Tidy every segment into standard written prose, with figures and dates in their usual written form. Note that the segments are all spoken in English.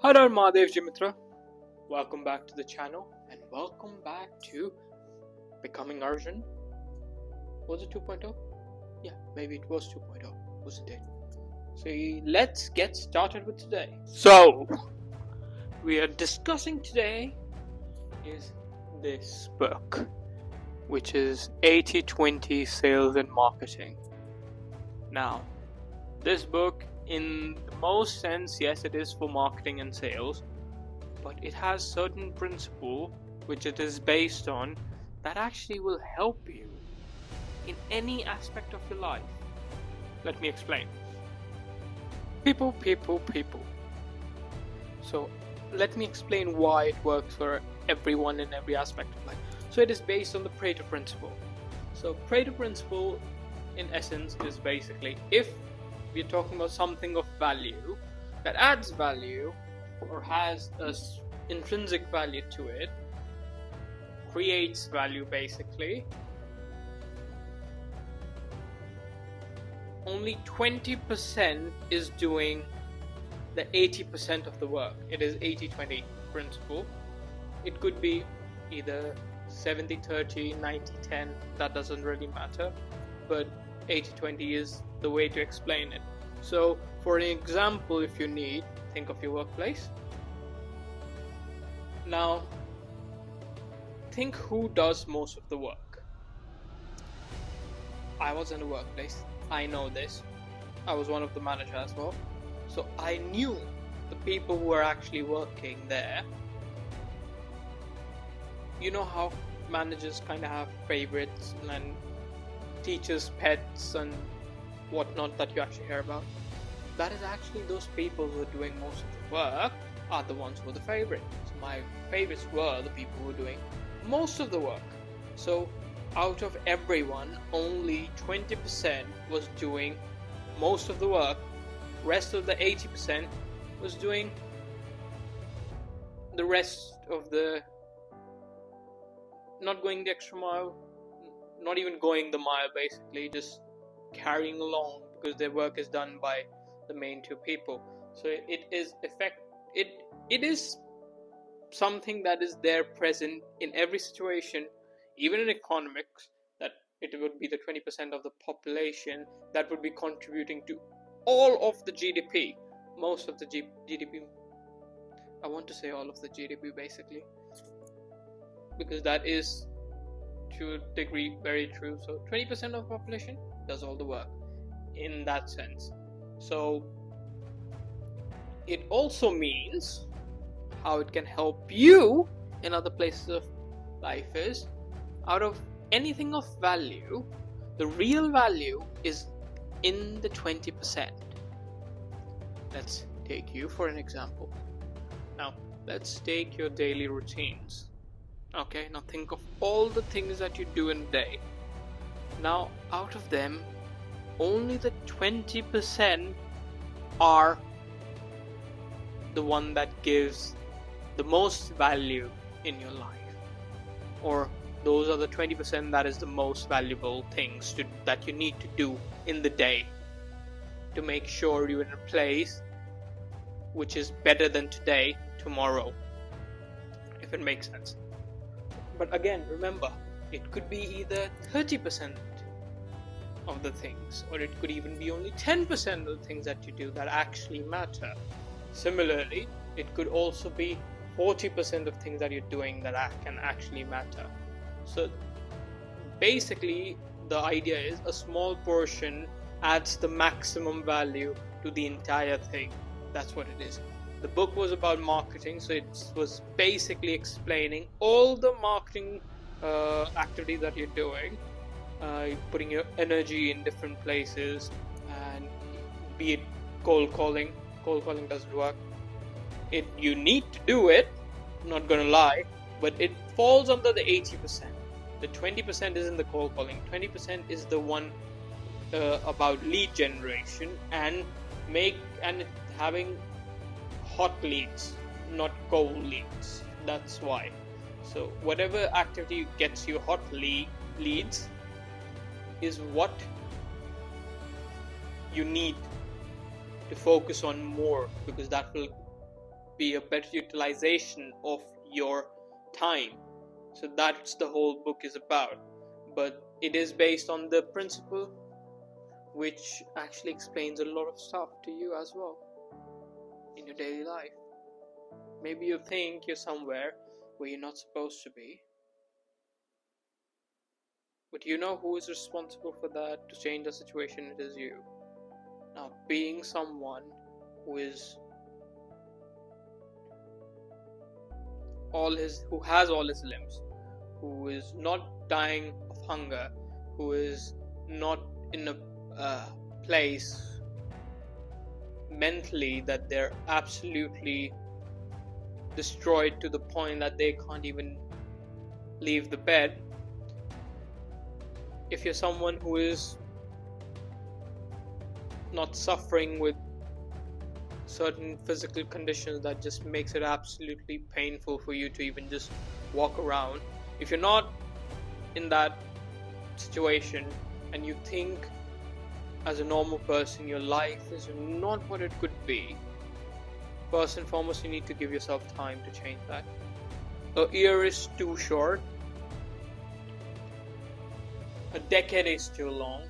Hi there, Mahadev Mitra. Welcome back to the channel and welcome back to Becoming Arjun. Was it 2.0? Yeah, maybe it was 2.0, wasn't it? So let's get started with today. So, we are discussing today is this book, which is 80-20 Sales and Marketing. Now, this book, in the most sense, yes, it is for marketing and sales, but it has certain principle which it is based on that actually will help you in any aspect of your life. Let me explain. People. So let me explain why it works for everyone in every aspect of life. So it is based on the Pareto principle. So Pareto principle in essence is basically, if we're talking about something of value that adds value or has a intrinsic value to it, creates value basically, only 20% is doing the 80% of the work. It is 80-20 principle. It could be either 70-30, 90-10, that doesn't really matter, but 80-20 is the way to explain it. So for an example, if you need, think of your workplace. Now think who does most of the work. I was in a workplace, I know this. I was one of the managers as well, so I knew the people who were actually working there. You know how managers kind of have favorites and teachers' pets and whatnot that you actually hear about? That is actually those people who are doing most of the work are the ones who are the favorites. So my favorites were the people who were doing most of the work. So out of everyone, only 20% was doing most of the work. Rest of the 80% was doing the rest of the, not going the extra mile, not even going the mile, basically just carrying along, because their work is done by the main two people. So it is something that is there present in every situation, even in economics, that it would be the 20% of the population that would be contributing to all of the GDP, most of the GDP. I want to say all of the GDP basically, because that is to a degree very true. So 20% of the population does all the work in that sense. So it also means how it can help you in other places of life is, out of anything of value, the real value is in the 20%. Let's take you for an example. Now let's take your daily routines. Okay, now think of all the things that you do in a day. Now out of them, only the 20% are the one that gives the most value in your life, or those are the 20% that is the most valuable things that you need to do in the day to make sure you're in a place which is better than today, tomorrow, if it makes sense. But again, remember, it could be either 30% of the things, or it could even be only 10% of the things that you do that actually matter. Similarly, it could also be 40% of things that you're doing that can actually matter. So basically the idea is a small portion adds the maximum value to the entire thing. That's what it is. The book was about marketing, so it was basically explaining all the marketing activities that you're doing, putting your energy in different places, and be it cold calling doesn't work. You need to do it, I'm not gonna lie, but it falls under the 80%. The 20% is in the cold calling, 20% is the one about lead generation and having hot leads, not cold leads. That's why. So whatever activity gets you hot leads is what you need to focus on more, because that will be a better utilization of your time. So that's the whole book is about. But it is based on the principle which actually explains a lot of stuff to you as well in your daily life. Maybe you think you're somewhere where you're not supposed to be, but you know who is responsible for that to change the situation? It is you. Now, being someone who has all his limbs, who is not dying of hunger, who is not in a place mentally that they're absolutely destroyed to the point that they can't even leave the bed. If you're someone who is not suffering with certain physical conditions that just makes it absolutely painful for you to even just walk around, if you're not in that situation and you think as a normal person your life is not what it could be, first and foremost you need to give yourself time to change that. A year is too short, a decade is too long,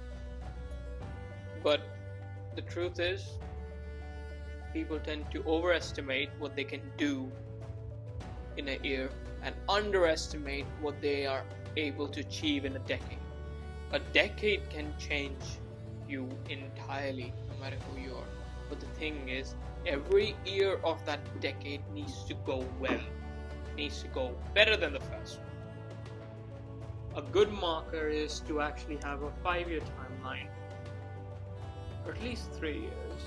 but the truth is people tend to overestimate what they can do in a year and underestimate what they are able to achieve in a decade. A decade can change you entirely, no matter who you are. But the thing is, every year of that decade needs to go well. It needs to go better than the first one. A good marker is to actually have a 5-year timeline, or at least 3 years.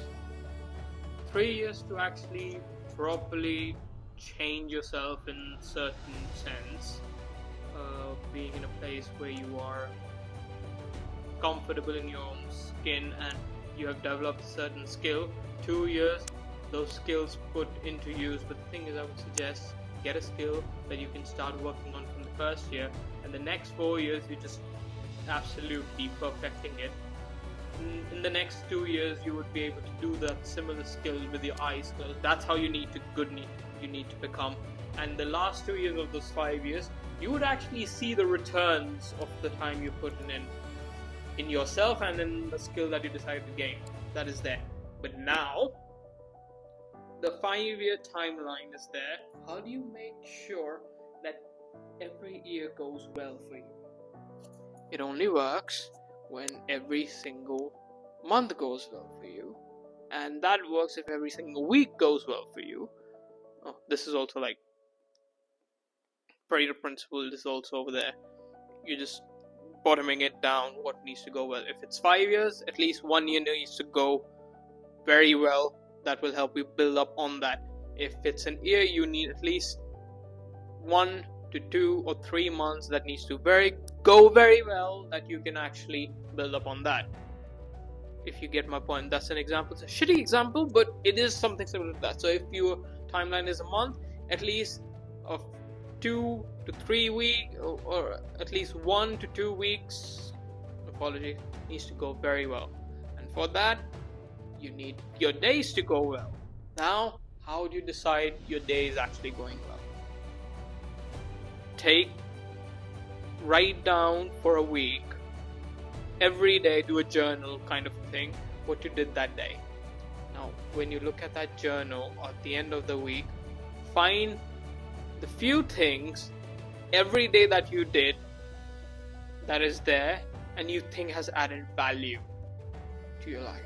3 years to actually properly change yourself in certain sense, being in a place where you are comfortable in your own skin and you have developed a certain skill. 2 years, those skills put into use. But the thing is, I would suggest get a skill that you can start working on from the first year, and the next 4 years you just absolutely perfecting it. In the next 2 years you would be able to do that similar skill with your eye skills. That's how you need to become. And the last 2 years of those 5 years, you would actually see the returns of the time you put in yourself and in the skill that you decide to gain. That is there. But now the 5-year timeline is there. How do you make sure that every year goes well for you? It only works when every single month goes well for you, and that works if every single week goes well for you. This is also like Pareto principle. This is also over there. You're just bottoming it down. What needs to go well? If it's 5 years, at least 1 year needs to go very well. That will help you build up on that. If it's an year, you need at least 1 to 2 or 3 months that needs to go very well, that you can actually build up on that. If you get my point, that's an example. It's a shitty example, but it is something similar to that. So if your timeline is a month, at least of 2 to 3 weeks, or at least 1 to 2 weeks, needs to go very well. And for that, you need your days to go well. Now, how do you decide your day is actually going well? Write down for a week, every day, do a journal kind of thing, what you did that day. Now, when you look at that journal at the end of the week, find the few things every day that you did that is there and you think has added value to your life.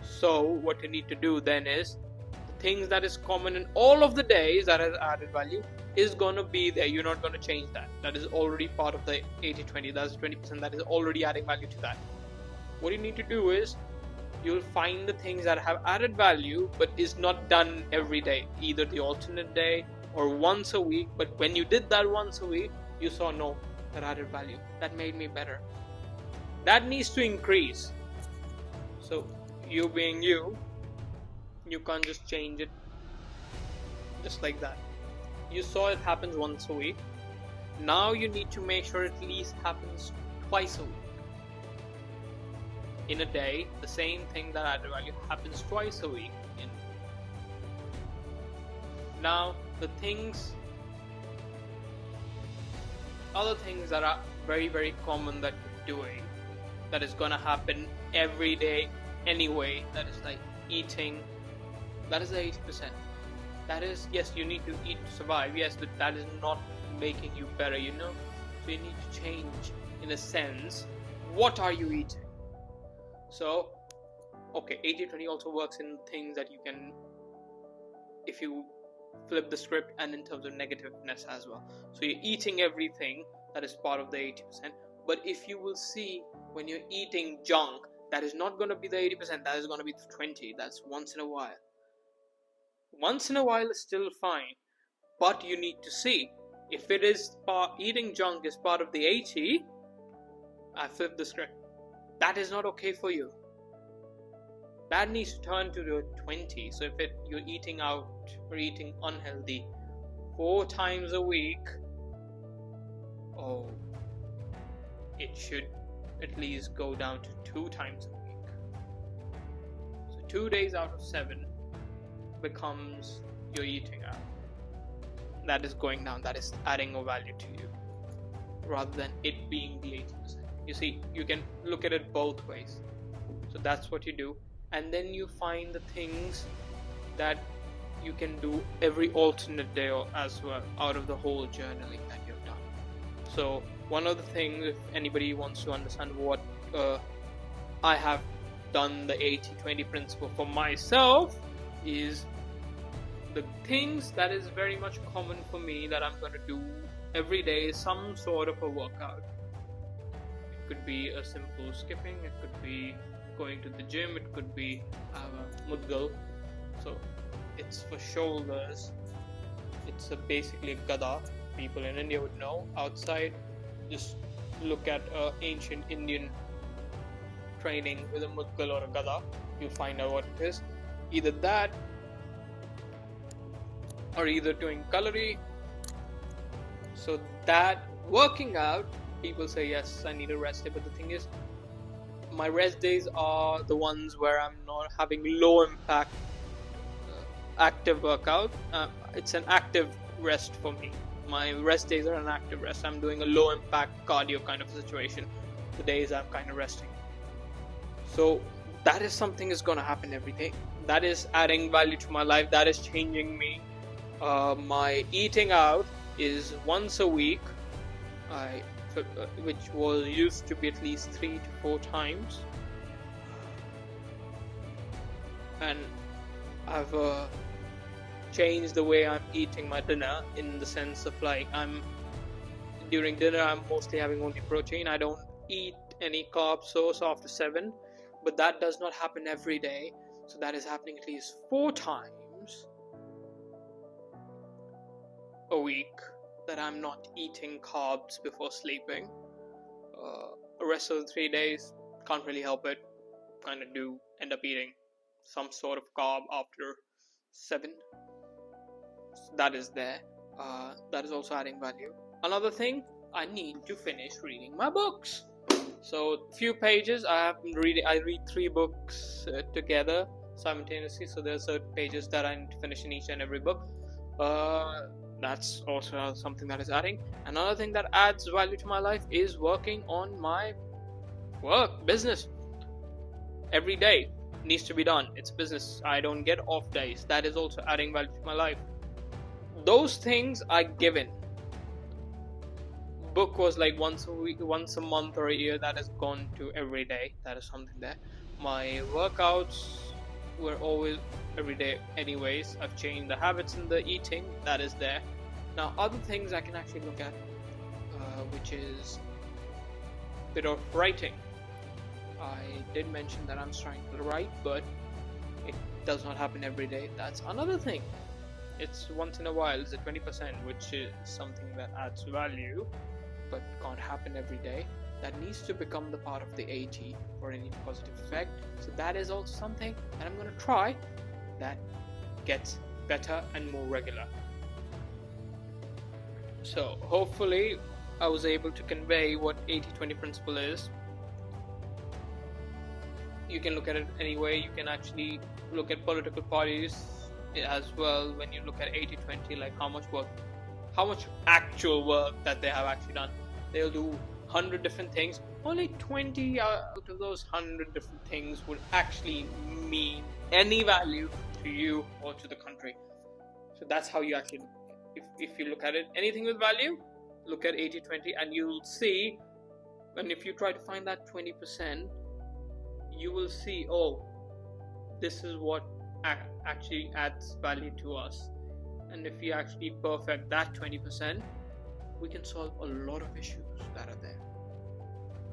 So what you need to do then is, the things that is common in all of the days that has added value is going to be there. You're not going to change that. That is already part of the 80-20. That's 20% that is already adding value to that. What you need to do is, you'll find the things that have added value but is not done every day, either the alternate day or once a week. But when you did that once a week, you saw, no, that added value, that made me better. That needs to increase. So you being you can't just change it just like that. You saw it happens once a week. Now you need to make sure it at least happens twice a week. In a day, the same thing that added value happens twice a week. Now, other things that are very, very common that you're doing, that is gonna happen every day anyway, that is like eating, that is the 80%. That is, yes, you need to eat to survive, yes, but that is not making you better, you know? So you need to change, in a sense, what are you eating? So, okay, 80-20 also works in things that you can, if you flip the script, and in terms of negativeness as well. So you're eating everything, that is part of the 80%. But if you will see, when you're eating junk, that is not going to be the 80%, that is going to be the 20%. That's once in a while. Once in a while is still fine, but you need to see, if it is eating junk is part of the 80%, I flipped the script. That is not okay for you. That needs to turn to the 20%. So if you're eating out or eating unhealthy 4 times a week, it should at least go down to 2 times a week. So 2 days out of 7 becomes you're eating out. That is going down. That is adding a value to you, rather than it being the 80%. You see, you can look at it both ways. So that's what you do. And then you find the things that you can do every alternate day as well, out of the whole journaling that you've done. So one of the things, if anybody wants to understand what I have done, the 80-20 principle for myself, is the things that is very much common for me that I'm going to do every day is some sort of a workout. It could be a simple skipping, it could be going to the gym, it could be a mudgal. So it's for shoulders. It's basically a gada. People in India would know. Outside, just look at ancient Indian training with a mudgal or a gada. You'll find out what it is. Either that, or either doing kalari. So that working out, people say, yes, I need a rest day, but the thing is, my rest days are the ones where I'm not having low impact active workout. It's an active rest for me. My rest days are an active rest. I'm doing a low impact cardio kind of situation. The days I'm kind of resting. So that is something is going to happen every day. That is adding value to my life. That is changing me. My eating out is once a week. Which was used to be at least 3 to 4 times, and I've changed the way I'm eating my dinner, in the sense of like, during dinner I'm mostly having only protein. I don't eat any carb source after 7, but that does not happen every day. So that is happening at least 4 times a week, that I'm not eating carbs before sleeping. The rest of the 3 days, can't really help it, kind of do end up eating some sort of carb after 7. So that is there. That is also adding value. Another thing, I need to finish reading my books. So few pages, I read 3 books together simultaneously, so there are certain pages that I need to finish in each and every book. That's also something that is adding. Another thing that adds value to my life is working on my business. Every day needs to be done. It's business. I don't get off days. That is also adding value to my life. Those things are given. Book was like once a week, once a month or a year. That has gone to every day. That is something there. My workouts were always every day anyways. I've changed the habits in the eating. That is there. Now other things I can actually look at, which is a bit of writing. I did mention that I'm trying to write, but it does not happen every day. That's another thing. It's once in a while. It's a 20%, which is something that adds value, but can't happen every day. That needs to become the part of the 80 for any positive effect. So that is also something that I'm going to try that gets better and more regular. So hopefully I was able to convey what 80-20 principle is. You can look at it any way. You can actually look at political parties as well when you look at 80-20, like how much actual work that they have actually done. They'll do 100 different things. Only 20 out of those 100 different things would actually mean any value to you or to the country. So that's how you actually, if you look at it, anything with value, look at 80-20, and you'll see. And if you try to find that 20%, you will see, oh, this is what actually adds value to us. And if we actually perfect that 20%, we can solve a lot of issues that are there,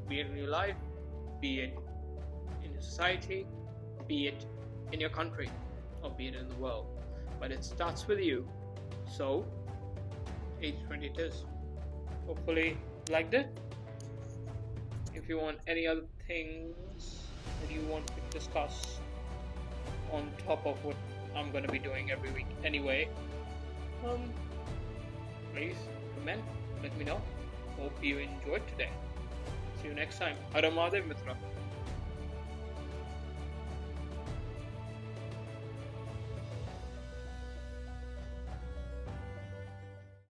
be it in your life, be it in your society, be it in your country, or be it in the world. But it starts with you. So 80-20 it is. Hopefully you liked it. If you want any other things that you want to discuss on top of what I'm going to be doing every week anyway, please comment, let me know. Hope you enjoyed today. See you next time. Hara Mahadev, Mitra.